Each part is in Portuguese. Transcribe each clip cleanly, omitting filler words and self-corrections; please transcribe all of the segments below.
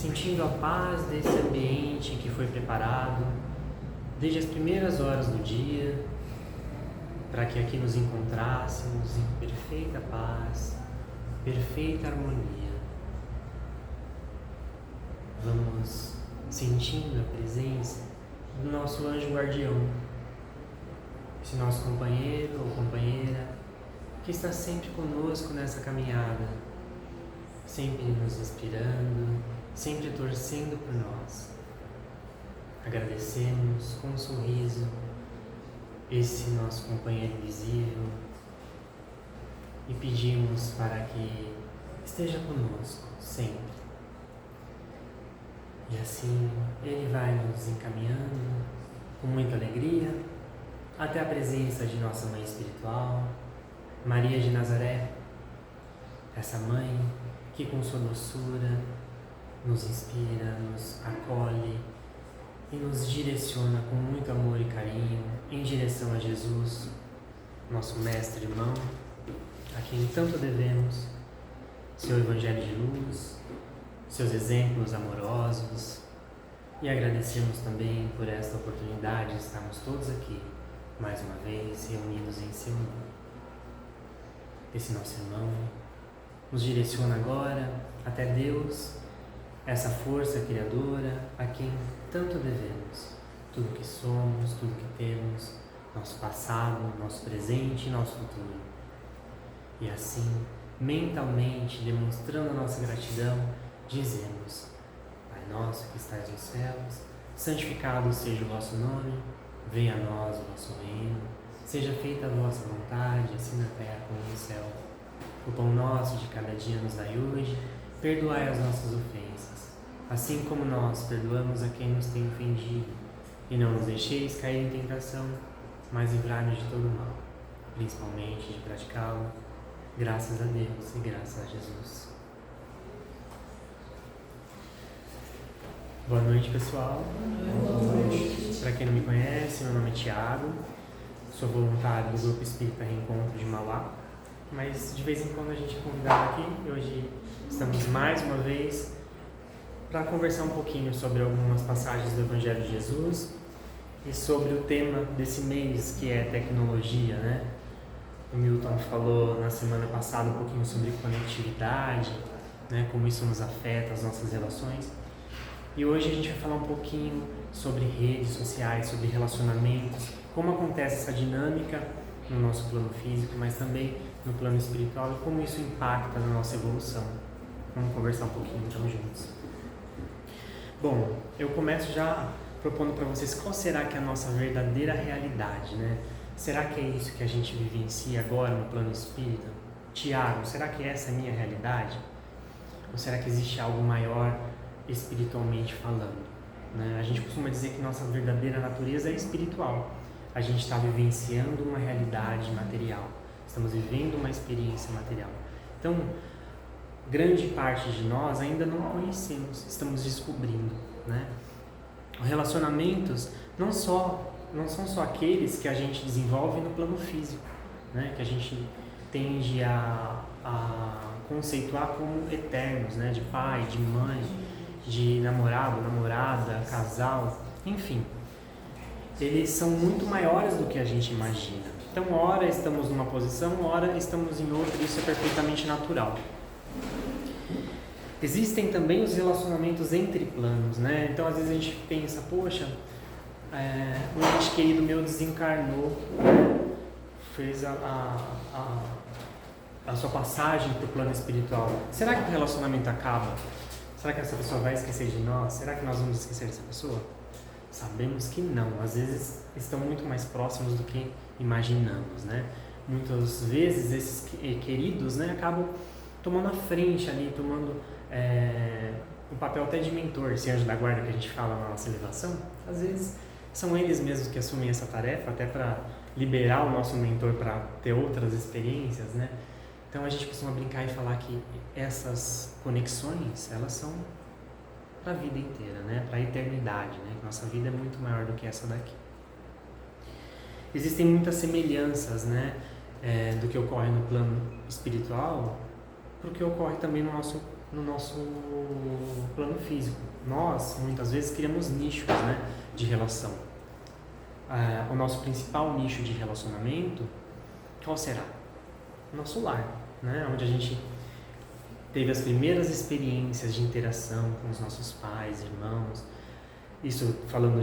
sentindo a paz desse ambiente que foi preparado desde as primeiras horas do dia, para que aqui nos encontrássemos em perfeita paz, perfeita harmonia. Vamos sentindo a presença do nosso anjo guardião, esse nosso companheiro ou companheira que está sempre conosco nessa caminhada, sempre nos inspirando, sempre torcendo por nós. Agradecemos com um sorriso esse nosso companheiro invisível e pedimos para que esteja conosco sempre. E assim ele vai nos encaminhando com muita alegria até a presença de nossa Mãe Espiritual, Maria de Nazaré, essa Mãe que com sua doçura nos inspira, nos acolhe e nos direciona com muito amor e carinho em direção a Jesus, nosso mestre e irmão, a quem tanto devemos, seu Evangelho de luz, seus exemplos amorosos, e agradecemos também por esta oportunidade de estarmos todos aqui, mais uma vez, reunidos em seu nome. Esse nosso irmão nos direciona agora até Deus, essa força criadora a quem tanto devemos, tudo que somos, tudo que temos, nosso passado, nosso presente e nosso futuro. E assim, mentalmente, demonstrando a nossa gratidão, dizemos: Pai nosso que estais nos céus, santificado seja o vosso nome, venha a nós o vosso reino, seja feita a vossa vontade, assim na terra como no céu. O pão nosso de cada dia nos dai hoje, perdoai as nossas ofensas, assim como nós perdoamos a quem nos tem ofendido, e não nos deixeis cair em tentação, mas livrai-nos de todo mal, principalmente de praticá-lo, graças a Deus e graças a Jesus. Boa noite, pessoal. Boa noite. Para quem não me conhece, meu nome é Thiago, sou voluntário do Grupo Espírita Reencontro de Mauá, mas de vez em quando a gente é convidado aqui e hoje estamos mais uma vez para conversar um pouquinho sobre algumas passagens do Evangelho de Jesus e sobre o tema desse mês, que é tecnologia, né? O Milton falou na semana passada um pouquinho sobre conectividade, né? Como isso nos afeta, as nossas relações. E hoje a gente vai falar um pouquinho sobre redes sociais, sobre relacionamentos, como acontece essa dinâmica no nosso plano físico, mas também no plano espiritual e como isso impacta na nossa evolução. Vamos conversar um pouquinho então juntos. Bom, eu começo já propondo para vocês qual será que é a nossa verdadeira realidade, né? Será que é isso que a gente vivencia agora no plano espírita? Tiago, será que essa é a minha realidade? Ou será que existe algo maior espiritualmente falando, né? A gente costuma dizer que nossa verdadeira natureza é espiritual. A gente está vivenciando uma realidade material, estamos vivendo uma experiência material. Então, grande parte de nós ainda não conhecemos, estamos descobrindo, né? Relacionamentos não são só aqueles que a gente desenvolve no plano físico, né? Que a gente tende a conceituar como eternos, né? De pai, de mãe, de namorado, namorada, casal, enfim. Eles são muito maiores do que a gente imagina. Então, ora estamos numa posição, ora estamos em outra, isso é perfeitamente natural. Existem também os relacionamentos entre planos, né? Então, às vezes a gente pensa, poxa, um ente querido meu desencarnou, né? Fez a sua passagem para o plano espiritual. Será que o relacionamento acaba? Será que essa pessoa vai esquecer de nós? Será que nós vamos esquecer dessa pessoa? Sabemos que não. Às vezes estão muito mais próximos do que imaginamos, né? Muitas vezes esses queridos, né, acabam tomando a frente ali, tomando o papel até de mentor, esse anjo da guarda que a gente fala na nossa elevação. Às vezes são eles mesmos que assumem essa tarefa, até para liberar o nosso mentor para ter outras experiências, né? Então a gente costuma brincar e falar que essas conexões, elas são para a vida inteira, né? Para a eternidade, né? Nossa vida é muito maior do que essa daqui. Existem muitas semelhanças, né? Do que ocorre no plano espiritual para o que ocorre também no nosso plano físico. Nós, muitas vezes, criamos nichos, né, de relação. O nosso principal nicho de relacionamento, qual será? Nosso lar, né, onde a gente teve as primeiras experiências de interação com os nossos pais, irmãos. Isso falando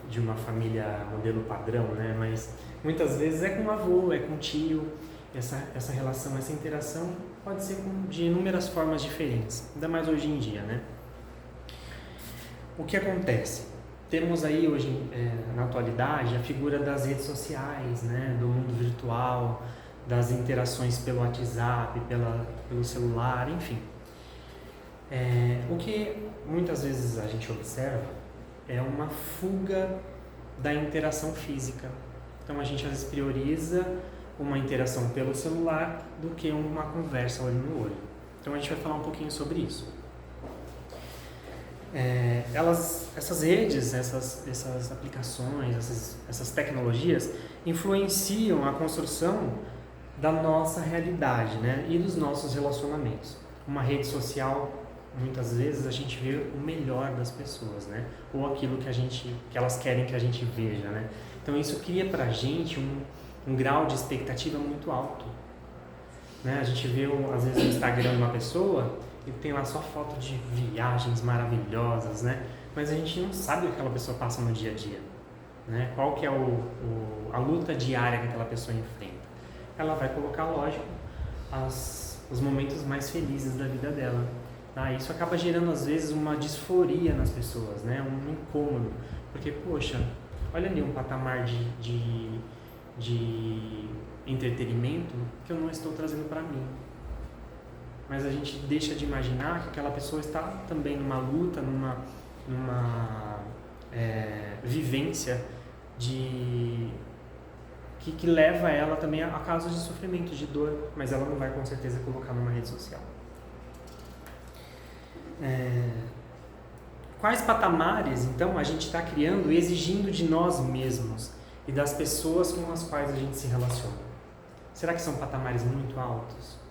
de uma família modelo padrão, né, mas muitas vezes é com o avô, é com o tio. Essa relação, essa interação pode ser de inúmeras formas diferentes, ainda mais hoje em dia, né? O que acontece? Temos aí hoje, na atualidade, a figura das redes sociais, né? Do mundo virtual, das interações pelo WhatsApp, pelo celular, enfim. O que muitas vezes a gente observa é uma fuga da interação física. Então a gente às vezes prioriza uma interação pelo celular do que uma conversa olho no olho. Então a gente vai falar um pouquinho sobre isso. Essas redes, essas aplicações, essas tecnologias influenciam a construção da nossa realidade, né? E dos nossos relacionamentos. Uma rede social, muitas vezes a gente vê o melhor das pessoas, né? Ou aquilo que elas querem que a gente veja, né? Então isso cria pra gente um grau de expectativa muito alto, né? A gente vê, às vezes, no Instagram de uma pessoa e tem lá só foto de viagens maravilhosas, né? Mas a gente não sabe o que aquela pessoa passa no dia a dia, né? Qual que é a luta diária que aquela pessoa enfrenta. Ela vai colocar, lógico, os momentos mais felizes da vida dela. Isso acaba gerando, às vezes, uma disforia nas pessoas, né? Um incômodo, porque, poxa, olha ali um patamar de entretenimento que eu não estou trazendo para mim. Mas a gente deixa de imaginar que aquela pessoa está também numa luta, numa vivência que leva ela também a casos de sofrimento, de dor, mas ela não vai com certeza colocar numa rede social. Quais patamares, então, a gente está criando e exigindo de nós mesmos e das pessoas com as quais a gente se relaciona? Será que são patamares muito altos?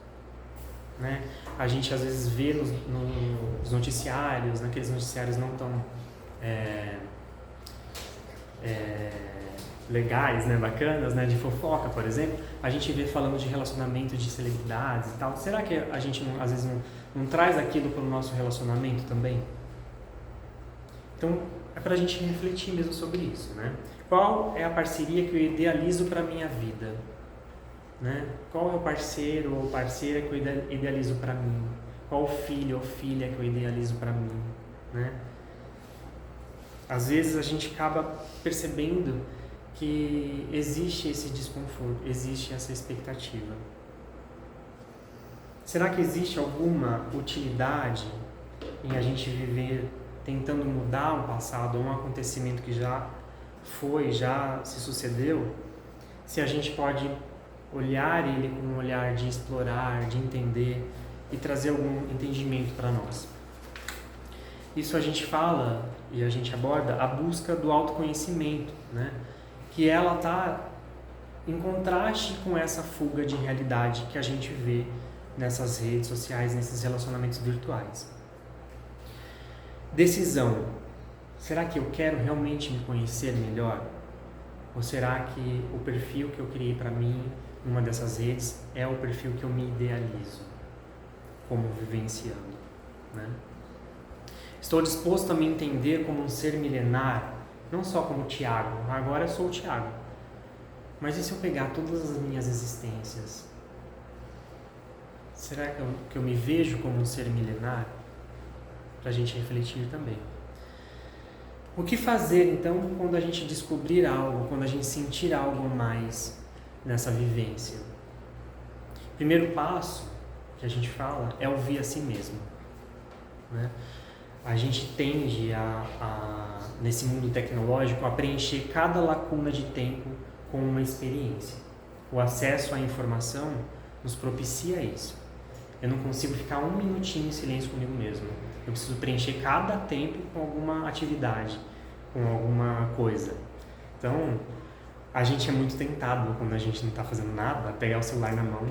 Né? A gente às vezes vê nos noticiários, naqueles noticiários não tão legais, né, bacanas, né, de fofoca, por exemplo, a gente vê falando de relacionamento de celebridades e tal. Será que a gente às vezes não traz aquilo para o nosso relacionamento também? Então é para a gente refletir mesmo sobre isso, né? Qual é a parceria que eu idealizo para a minha vida? Né? Qual é o parceiro ou parceira que eu idealizo para mim? Qual filho ou filha que eu idealizo para mim? Né? Às vezes a gente acaba percebendo que existe esse desconforto, existe essa expectativa. Será que existe alguma utilidade em a gente viver tentando mudar um passado ou um acontecimento que já se sucedeu, se a gente pode olhar ele com um olhar de explorar, de entender e trazer algum entendimento para nós? Isso a gente fala e a gente aborda a busca do autoconhecimento, né? Que ela está em contraste com essa fuga de realidade que a gente vê nessas redes sociais, nesses relacionamentos virtuais. Decisão. Será que eu quero realmente me conhecer melhor? Ou será que o perfil que eu criei para mim numa dessas redes é o perfil que eu me idealizo como vivenciando, né? Estou disposto a me entender como um ser milenar, não só como Tiago. Agora eu sou o Tiago. Mas e se eu pegar todas as minhas existências? Será que eu me vejo como um ser milenar? Para a gente refletir também. O que fazer, então, quando a gente descobrir algo, quando a gente sentir algo mais nessa vivência? Primeiro passo que a gente fala é ouvir a si mesmo, né? A gente tende nesse mundo tecnológico, a preencher cada lacuna de tempo com uma experiência. O acesso à informação nos propicia isso. Eu não consigo ficar um minutinho em silêncio comigo mesmo. Eu preciso preencher cada tempo com alguma atividade, com alguma coisa. Então, a gente é muito tentado, quando a gente não está fazendo nada, a pegar o celular na mão,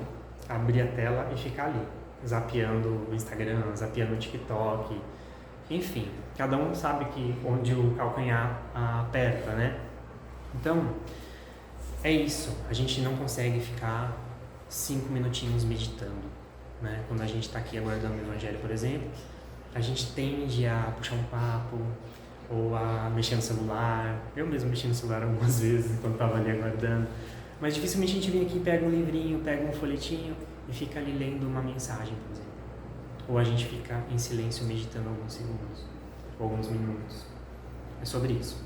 abrir a tela e ficar ali, zapeando o Instagram, zapeando o TikTok, Enfim, cada um sabe que onde o calcanhar aperta, né? Então, é isso. A gente não consegue ficar 5 minutinhos meditando, né? Quando a gente está aqui aguardando o Evangelho, por exemplo, a gente tende a puxar um papo ou a mexer no celular. Eu mesmo mexi no celular algumas vezes quando estava ali aguardando. Mas dificilmente a gente vem aqui, pega um livrinho, pega um folhetinho e fica ali lendo uma mensagem, por exemplo. Ou a gente fica em silêncio meditando alguns segundos, ou alguns minutos. É sobre isso.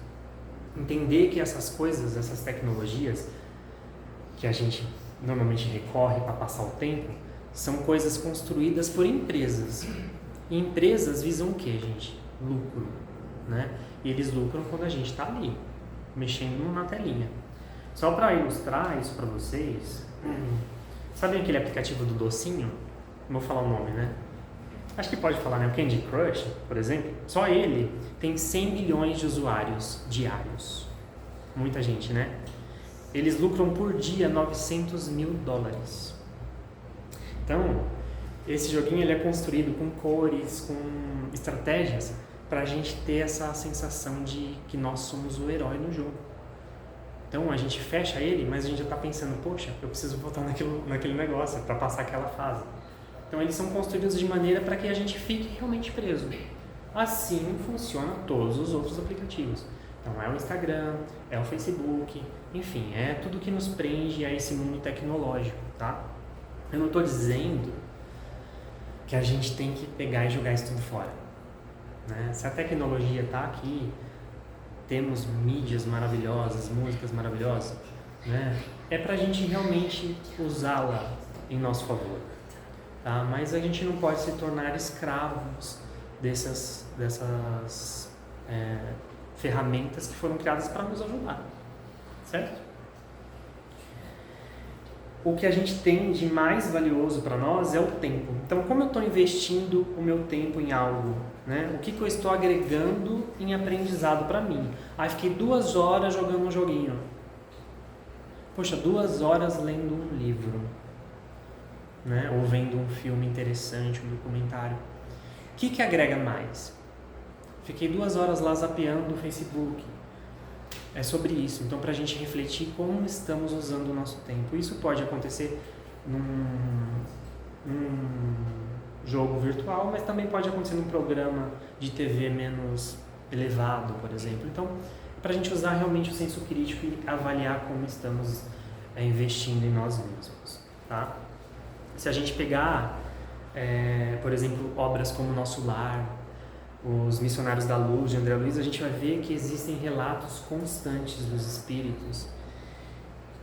Entender que essas coisas, essas tecnologias que a gente normalmente recorre para passar o tempo, são coisas construídas por empresas. E empresas visam o quê, gente? Lucro, né? E eles lucram quando a gente está ali, mexendo na telinha. Só para ilustrar isso para vocês, sabem aquele aplicativo do docinho? Não vou falar o nome, né? Acho que pode falar, né? O Candy Crush, por exemplo, só ele tem 100 milhões de usuários diários. Muita gente, né? Eles lucram por dia $900 mil. Então, esse joguinho ele é construído com cores, com estratégias, para a gente ter essa sensação de que nós somos o herói no jogo. Então, a gente fecha ele, mas a gente já está pensando, poxa, eu preciso voltar naquele negócio para passar aquela fase. Então, eles são construídos de maneira para que a gente fique realmente preso. Assim funciona todos os outros aplicativos. Então, é o Instagram, é o Facebook, enfim, é tudo que nos prende a esse mundo tecnológico, tá? Eu não estou dizendo que a gente tem que pegar e jogar isso tudo fora, né? Se a tecnologia está aqui, temos mídias maravilhosas, músicas maravilhosas, né? É para a gente realmente usá-la em nosso favor, tá? Mas a gente não pode se tornar escravos dessas ferramentas que foram criadas para nos ajudar, certo? O que a gente tem de mais valioso para nós é o tempo. Então, como eu estou investindo o meu tempo em algo, né? O que eu estou agregando em aprendizado para mim? Fiquei 2 horas jogando um joguinho. Poxa, 2 horas lendo um livro, né? Ou vendo um filme interessante, um documentário. O que agrega mais? Fiquei 2 horas lá zapeando o Facebook. É sobre isso. Então, para a gente refletir como estamos usando o nosso tempo. Isso pode acontecer num jogo virtual, mas também pode acontecer num programa de TV menos elevado, por exemplo. Então, para a gente usar realmente o senso crítico e avaliar como estamos investindo em nós mesmos, tá? Se a gente pegar, por exemplo, obras como Nosso Lar, Os Missionários da Luz, de André Luiz, a gente vai ver que existem relatos constantes dos espíritos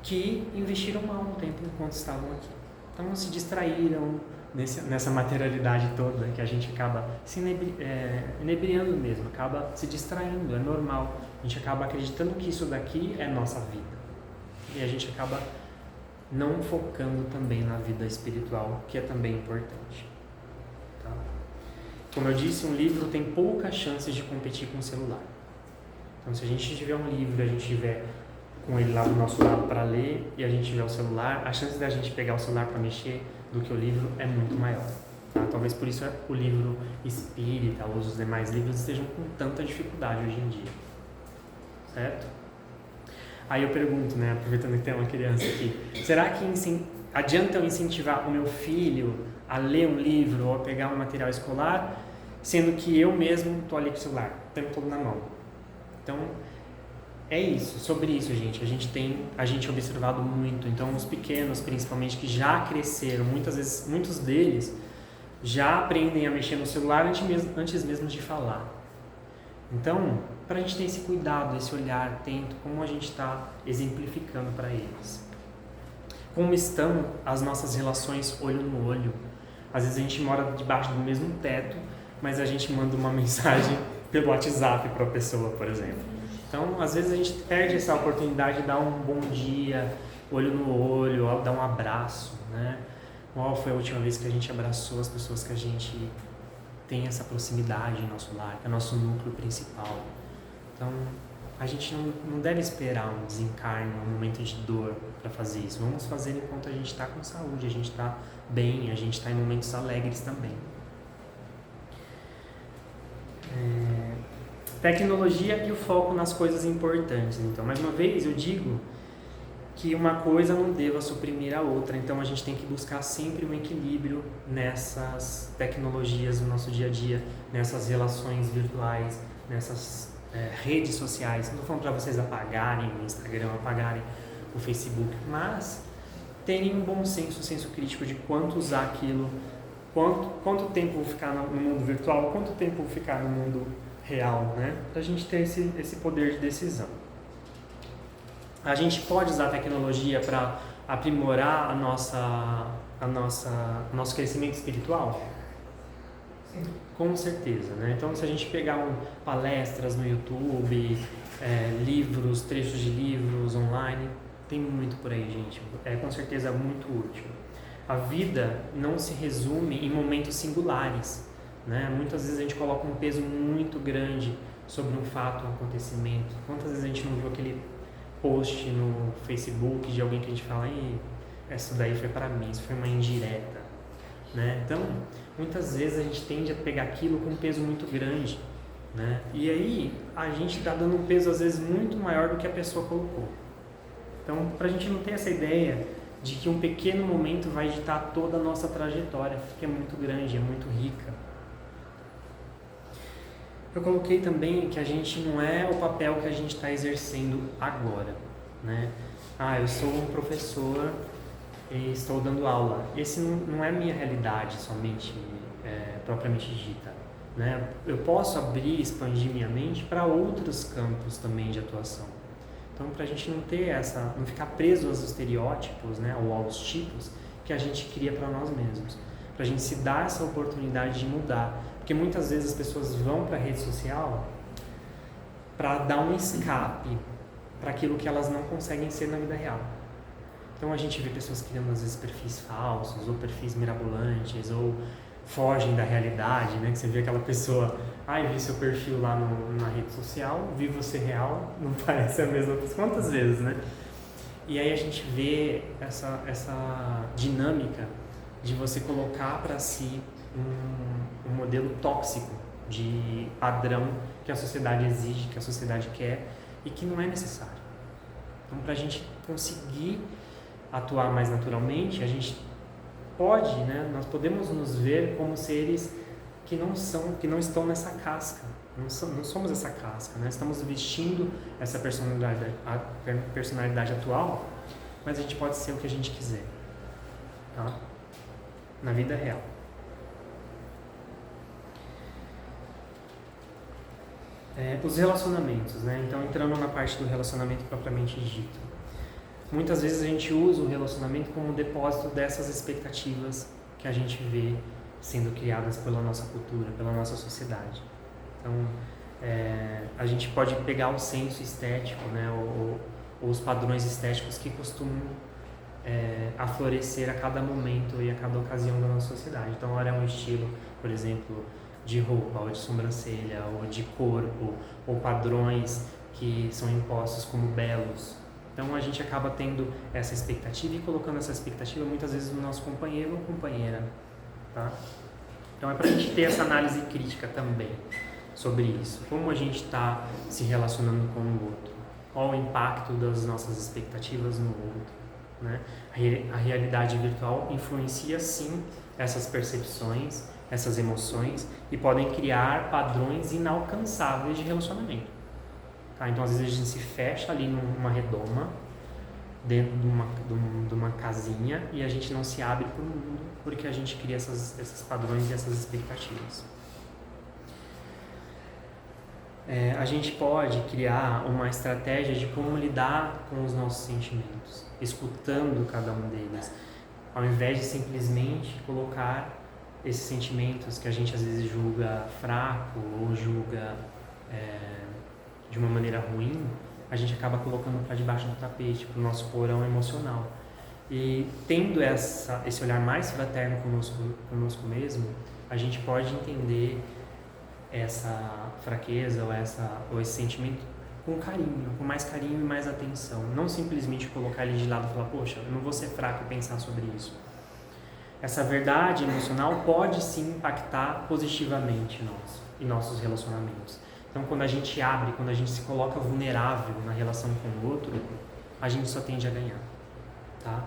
que investiram mal no tempo enquanto estavam aqui. Então, se distraíram nessa materialidade toda, que a gente acaba se inebriando mesmo, acaba se distraindo, é normal. A gente acaba acreditando que isso daqui é nossa vida. E a gente acaba não focando também na vida espiritual, que é também importante. Tá? Como eu disse, um livro tem poucas chances de competir com o celular. Então, se a gente tiver um livro, a gente tiver com ele lá do nosso lado para ler e a gente tiver o celular, a chance da gente pegar o celular para mexer do que o livro é muito maior. Tá? Talvez por isso o livro espírita ou os demais livros estejam com tanta dificuldade hoje em dia. Certo? Aí eu pergunto, né, aproveitando que tem uma criança aqui, será que adianta eu incentivar o meu filho a ler um livro ou a pegar um material escolar, sendo que eu mesmo estou ali com o celular, o tempo todo na mão? Então, é isso, sobre isso, gente. A gente observado muito. Então, os pequenos, principalmente, que já cresceram, muitas vezes, muitos deles já aprendem a mexer no celular antes mesmo de falar. Então, para a gente ter esse cuidado, esse olhar atento, como a gente está exemplificando para eles. Como estão as nossas relações olho no olho. Às vezes a gente mora debaixo do mesmo teto, mas a gente manda uma mensagem pelo WhatsApp para a pessoa, por exemplo. Então, às vezes a gente perde essa oportunidade de dar um bom dia, olho no olho, dar um abraço, né? Qual foi a última vez que a gente abraçou as pessoas que a gente tem essa proximidade em nosso lar, que é o nosso núcleo principal? Então, a gente não deve esperar um desencarne, um momento de dor para fazer isso. Vamos fazer enquanto a gente está com saúde, a gente está bem, a gente está em momentos alegres também. Tecnologia e o foco nas coisas importantes. Então, mais uma vez, eu digo que uma coisa não deva suprimir a outra. Então, a gente tem que buscar sempre um equilíbrio nessas tecnologias no nosso dia a dia, nessas relações virtuais, nessas redes sociais. Não estou falando para vocês apagarem o Instagram, apagarem o Facebook, mas terem um bom senso, senso crítico de quanto usar aquilo, quanto tempo vou ficar no mundo virtual, quanto tempo vou ficar no mundo real, né? Para a gente ter esse poder de decisão. A gente pode usar a tecnologia para aprimorar o nosso crescimento espiritual? Sim. Com certeza, né? Então, se a gente pegar palestras no YouTube, livros, trechos de livros online, tem muito por aí, gente. É com certeza muito útil. A vida não se resume em momentos singulares, né? Muitas vezes a gente coloca um peso muito grande sobre um fato, um acontecimento. Quantas vezes a gente não viu aquele post no Facebook de alguém que a gente fala, isso daí foi para mim, isso foi uma indireta, né? Então, muitas vezes a gente tende a pegar aquilo com um peso muito grande, né? E aí a gente está dando um peso às vezes muito maior do que a pessoa colocou. Então, para a gente não ter essa ideia de que um pequeno momento vai ditar toda a nossa trajetória, que é muito grande, é muito rica. Eu coloquei também que a gente não é o papel que a gente está exercendo agora, né? Eu sou um professor e estou dando aula. Esse não é a minha realidade somente, propriamente dita, né? Eu posso abrir, expandir minha mente para outros campos também de atuação. Então, para a gente não ter não ficar preso aos estereótipos, né, ou aos tipos que a gente cria para nós mesmos, para a gente se dar essa oportunidade de mudar, porque muitas vezes as pessoas vão para a rede social para dar um escape para aquilo que elas não conseguem ser na vida real. Então a gente vê pessoas criando às vezes perfis falsos ou perfis mirabolantes ou fogem da realidade, né? Que você vê aquela pessoa, vi seu perfil lá na rede social, vi você real, não parece a mesma pessoa. Quantas vezes, né? E aí a gente vê essa dinâmica de você colocar para si um modelo tóxico de padrão que a sociedade exige, que a sociedade quer e que não é necessário. Então, para a gente conseguir atuar mais naturalmente, a gente pode, né? Nós podemos nos ver como seres que não estão nessa casca. Não somos essa casca, né? Estamos vestindo essa personalidade atual, mas a gente pode ser o que a gente quiser, tá? Na vida real. Os relacionamentos, né? Então, entrando na parte do relacionamento propriamente dito. Muitas vezes a gente usa o relacionamento como um depósito dessas expectativas que a gente vê sendo criadas pela nossa cultura, pela nossa sociedade. Então, a gente pode pegar o senso estético, né, ou os padrões estéticos que costumam aflorescer a cada momento e a cada ocasião da nossa sociedade. Então, ora é um estilo, por exemplo, de roupa, ou de sobrancelha, ou de corpo, ou padrões que são impostos como belos. Então, a gente acaba tendo essa expectativa e colocando essa expectativa muitas vezes no nosso companheiro ou companheira, tá? Então, é para a gente ter essa análise crítica também sobre isso. Como a gente está se relacionando com o outro? Qual o impacto das nossas expectativas no outro, né? A realidade virtual influencia, sim, essas percepções, essas emoções e podem criar padrões inalcançáveis de relacionamento. Tá? Então, às vezes, a gente se fecha ali numa redoma, dentro de uma casinha, e a gente não se abre para o mundo, porque a gente cria esses padrões e essas expectativas. A gente pode criar uma estratégia de como lidar com os nossos sentimentos, escutando cada um deles, ao invés de simplesmente colocar esses sentimentos que a gente às vezes julga fraco ou julga de uma maneira ruim, a gente acaba colocando para debaixo do tapete, para o nosso porão emocional. E tendo esse olhar mais fraterno conosco mesmo, a gente pode entender essa fraqueza ou esse sentimento com carinho, com mais carinho e mais atenção. Não simplesmente colocar ele de lado e falar, poxa, eu não vou ser fraco e pensar sobre isso. Essa verdade emocional pode sim impactar positivamente nós e nossos relacionamentos. Então, quando a gente abre, quando a gente se coloca vulnerável na relação com o outro, a gente só tende a ganhar, tá?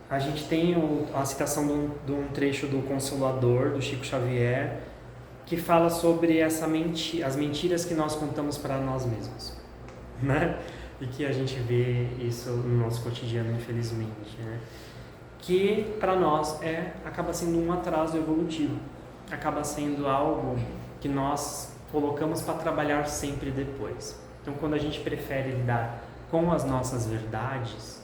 A gente tem a citação de um trecho do Consolador, do Chico Xavier, que fala sobre as mentiras que nós contamos para nós mesmos, né? E que a gente vê isso no nosso cotidiano, infelizmente, né? Que para nós acaba sendo um atraso evolutivo, acaba sendo algo que nós colocamos para trabalhar sempre depois. Então, quando a gente prefere lidar com as nossas verdades,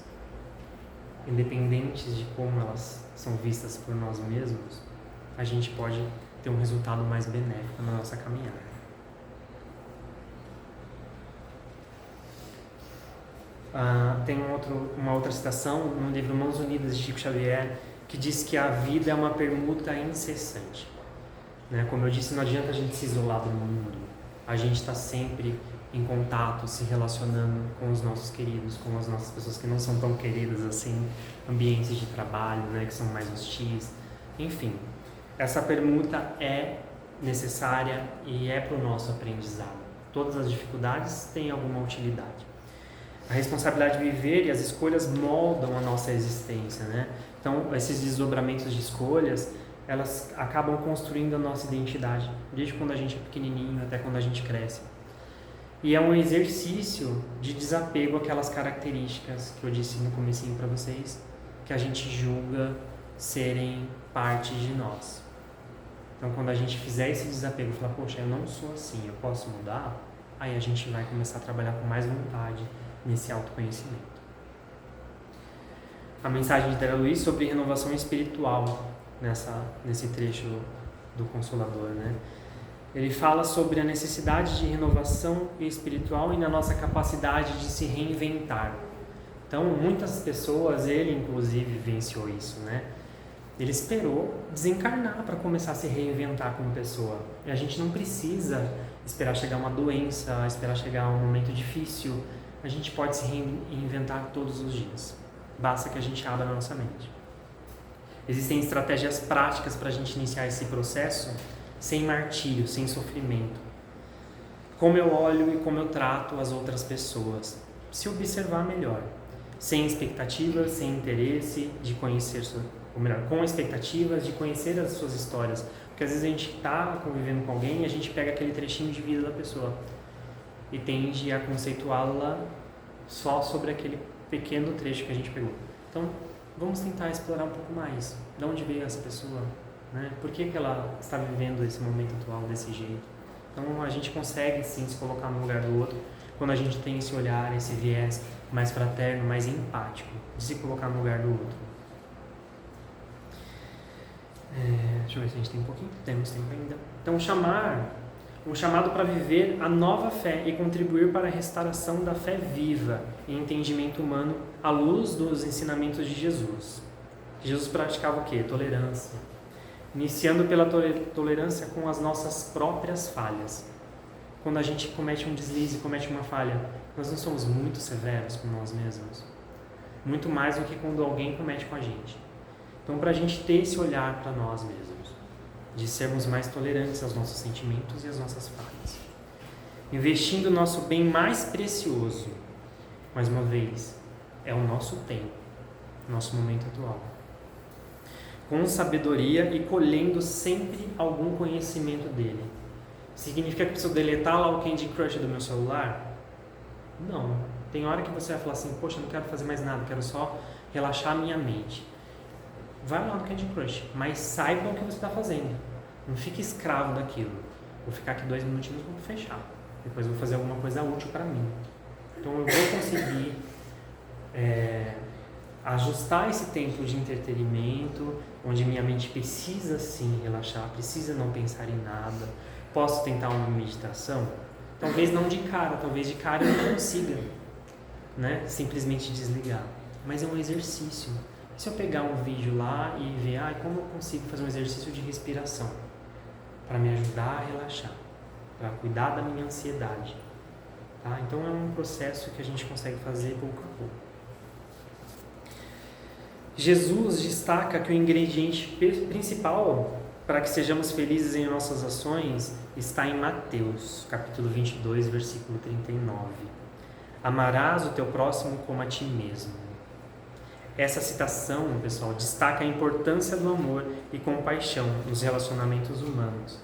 independentes de como elas são vistas por nós mesmos, a gente pode ter um resultado mais benéfico na nossa caminhada. Tem uma outra citação no livro Mãos Unidas de Chico Xavier que diz que a vida é uma permuta incessante, né? Como eu disse, não adianta a gente se isolar do mundo, a gente está sempre em contato, se relacionando com os nossos queridos, com as nossas pessoas que não são tão queridas assim, ambientes de trabalho, né, que são mais hostis, enfim. Essa permuta é necessária e é para o nosso aprendizado. Todas as dificuldades têm alguma utilidade. A responsabilidade de viver e as escolhas moldam a nossa existência, né? Então, esses desdobramentos de escolhas, elas acabam construindo a nossa identidade, desde quando a gente é pequenininho até quando a gente cresce. E é um exercício de desapego àquelas características que eu disse no comecinho para vocês, que a gente julga serem parte de nós. Então, quando a gente fizer esse desapego, falar, poxa, eu não sou assim, eu posso mudar, aí a gente vai começar a trabalhar com mais vontade nesse autoconhecimento. A mensagem de André Luiz sobre renovação espiritual nesse trecho do Consolador, né? Ele fala sobre a necessidade de renovação espiritual e na nossa capacidade de se reinventar. Então, muitas pessoas, ele inclusive vivenciou isso, né? Ele esperou desencarnar para começar a se reinventar como pessoa. E a gente não precisa esperar chegar uma doença, esperar chegar um momento difícil. A gente pode se reinventar todos os dias. Basta que a gente abra a nossa mente. Existem estratégias práticas para a gente iniciar esse processo sem martírio, sem sofrimento. Como eu olho e como eu trato as outras pessoas. Se observar melhor. Sem expectativas, sem interesse de conhecer, ou melhor, com expectativas de conhecer as suas histórias. Porque às vezes a gente está convivendo com alguém e a gente pega aquele trechinho de vida da pessoa e tende a conceituá-la só sobre aquele pequeno trecho que a gente pegou. Então, vamos tentar explorar um pouco mais. De onde veio essa pessoa? Né? Por que ela está vivendo esse momento atual desse jeito? Então, a gente consegue sim se colocar no lugar do outro quando a gente tem esse olhar, esse viés mais fraterno, mais empático, de se colocar no lugar do outro. Deixa eu ver se a gente tem um pouquinho. Temos tempo ainda. Então, um chamado para viver a nova fé e contribuir para a restauração da fé viva e entendimento humano à luz dos ensinamentos de Jesus. Jesus praticava o quê? Tolerância. Iniciando pela tolerância com as nossas próprias falhas. Quando a gente comete um deslize, comete uma falha, nós não somos muito severos com nós mesmos. Muito mais do que quando alguém comete com a gente. Então, para a gente ter esse olhar para nós mesmos, de sermos mais tolerantes aos nossos sentimentos e às nossas falhas. Investindo o nosso bem mais precioso, mais uma vez, é o nosso tempo, nosso momento atual. Com sabedoria e colhendo sempre algum conhecimento dele. Significa que preciso deletar lá o Candy Crush do meu celular? Não. Tem hora que você vai falar assim, poxa, não quero fazer mais nada, quero só relaxar a minha mente. Vai lá no Candy Crush, mas saiba o que você está fazendo. Não fique escravo daquilo. Vou ficar aqui 2 minutinhos e vou fechar. Depois vou fazer alguma coisa útil para mim. Então eu vou conseguir ajustar esse tempo de entretenimento, onde minha mente precisa sim relaxar, precisa não pensar em nada. Posso tentar uma meditação? Talvez não de cara, talvez de cara eu não consiga, né? Simplesmente desligar. Mas é um exercício. Se eu pegar um vídeo lá e ver como eu consigo fazer um exercício de respiração para me ajudar a relaxar, para cuidar da minha ansiedade, tá? Então é um processo que a gente consegue fazer pouco a pouco. Jesus destaca que o ingrediente principal para que sejamos felizes em nossas ações está em Mateus, capítulo 22, versículo 39. Amarás o teu próximo como a ti mesmo. Essa citação, pessoal, destaca a importância do amor e compaixão nos relacionamentos humanos,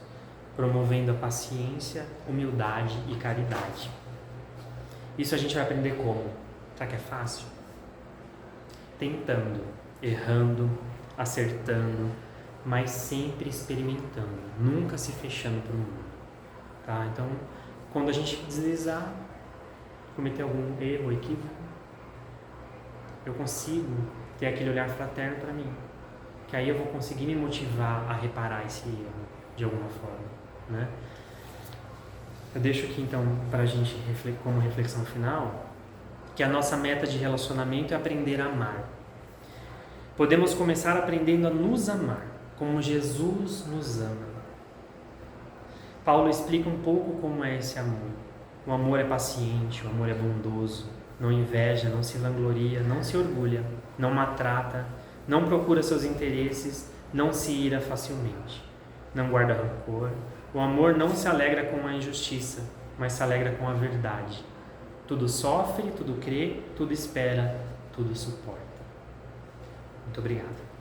promovendo a paciência, humildade e caridade. Isso a gente vai aprender como? Será que é fácil? Tentando, errando, acertando, mas sempre experimentando, nunca se fechando para o mundo. Tá? Então, quando a gente deslizar, cometer algum erro, equívoco, eu consigo ter aquele olhar fraterno para mim, que aí eu vou conseguir me motivar a reparar esse erro de alguma forma, né? Eu deixo aqui então para a gente como reflexão final que a nossa meta de relacionamento é aprender a amar. Podemos começar aprendendo a nos amar, como Jesus nos ama. Paulo explica um pouco como é esse amor. O amor é paciente, o amor é bondoso, não inveja, não se vangloria, não se orgulha, não maltrata, não procura seus interesses, não se ira facilmente, não guarda rancor. O amor não se alegra com a injustiça, mas se alegra com a verdade. Tudo sofre, tudo crê, tudo espera, tudo suporta. Muito obrigado.